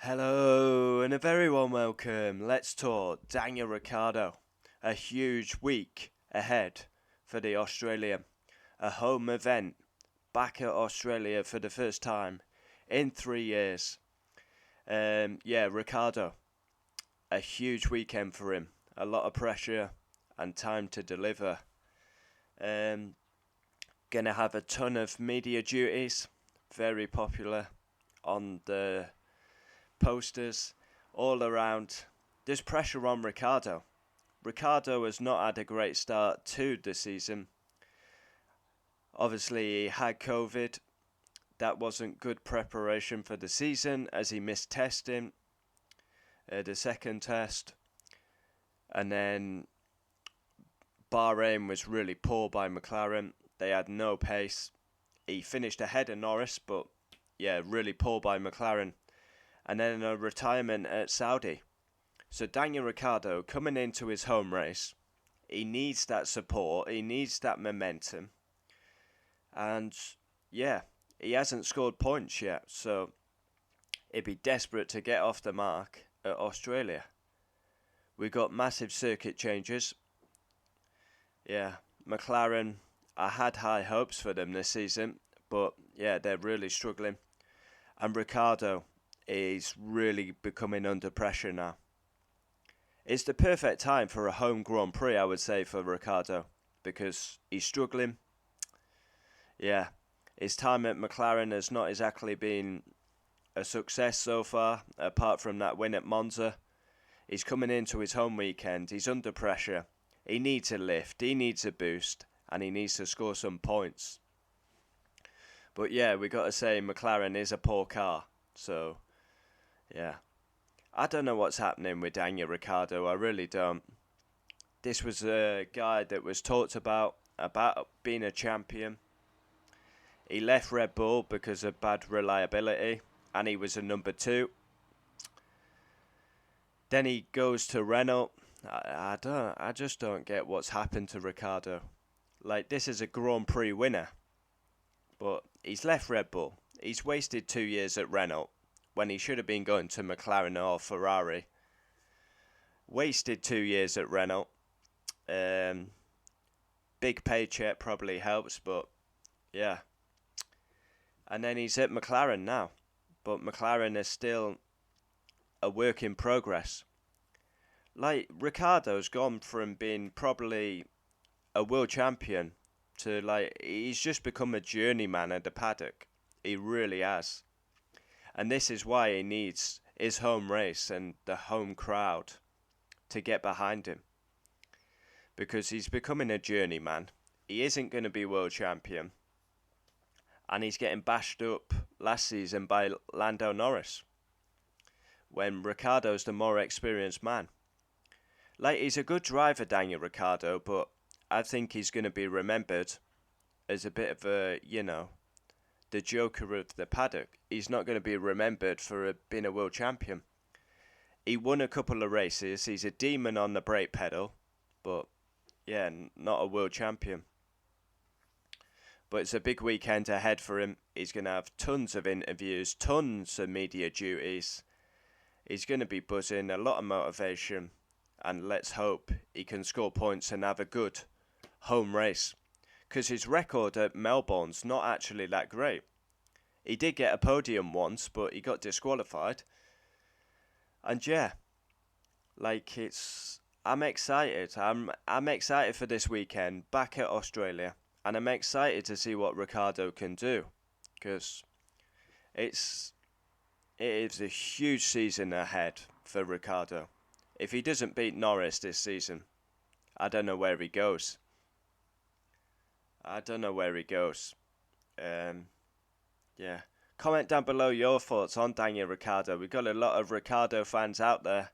Hello and a very warm welcome. Let's talk Daniel Ricciardo. A huge week ahead for the Australian. A home event back at Australia for the first time in 3 years. Ricciardo. A huge weekend for him. A lot of pressure and time to deliver. Gonna have a ton of media duties. Very popular on the posters all around. There's pressure on Ricciardo. Ricciardo has not had a great start to the season. Obviously, he had COVID. That wasn't good preparation for the season as he missed testing, the second test. And then Bahrain was really poor by McLaren. They had no pace. He finished ahead of Norris, but really poor by McLaren. And then a retirement at Saudi. So Daniel Ricciardo coming into his home race, he needs that support, he needs that momentum. And he hasn't scored points yet, so he'd be desperate to get off the mark at Australia. We got massive circuit changes. McLaren, I had high hopes for them this season, but they're really struggling. And Ricciardo is really becoming under pressure now. It's the perfect time for a home Grand Prix, I would say, for Ricciardo, because he's struggling. His time at McLaren has not exactly been a success so far, apart from that win at Monza. He's coming into his home weekend, he's under pressure, he needs a lift, he needs a boost, and he needs to score some points. But we got to say McLaren is a poor car, so I don't know what's happening with Daniel Ricciardo, I really don't. This was a guy that was talked about being a champion. He left Red Bull because of bad reliability, and he was a number 2. Then he goes to Renault. I just don't get what's happened to Ricciardo. Like, this is a Grand Prix winner, but he's left Red Bull. He's wasted 2 years at Renault when he should have been going to McLaren or Ferrari. Wasted 2 years at Renault. Big paycheck probably helps, but and then he's at McLaren now, but McLaren is still a work in progress. Like, Ricciardo's gone from being probably a world champion to he's just become a journeyman at the paddock. He really has. And this is why he needs his home race and the home crowd to get behind him. Because he's becoming a journeyman. He isn't going to be world champion. And he's getting bashed up last season by Lando Norris, when Ricciardo's the more experienced man. Like, he's a good driver, Daniel Ricciardo, but I think he's going to be remembered as a bit of a, the joker of the paddock. He's not going to be remembered for being a world champion. He won a couple of races. He's a demon on the brake pedal, but not a world champion. But it's a big weekend ahead for him. He's going to have tons of interviews, tons of media duties. He's going to be buzzing, a lot of motivation. And let's hope he can score points and have a good home race. Because his record at Melbourne's not actually that great. He did get a podium once, but he got disqualified. And I'm excited. I'm excited for this weekend back at Australia. And I'm excited to see what Ricciardo can do, because it is a huge season ahead for Ricciardo. If he doesn't beat Norris this season, I don't know where he goes. Comment down below your thoughts on Daniel Ricciardo. We've got a lot of Ricciardo fans out there,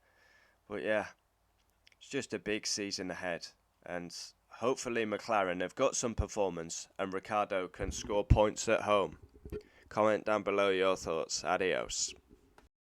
but it's just a big season ahead, and hopefully McLaren have got some performance and Ricciardo can score points at home. Comment down below your thoughts. Adios.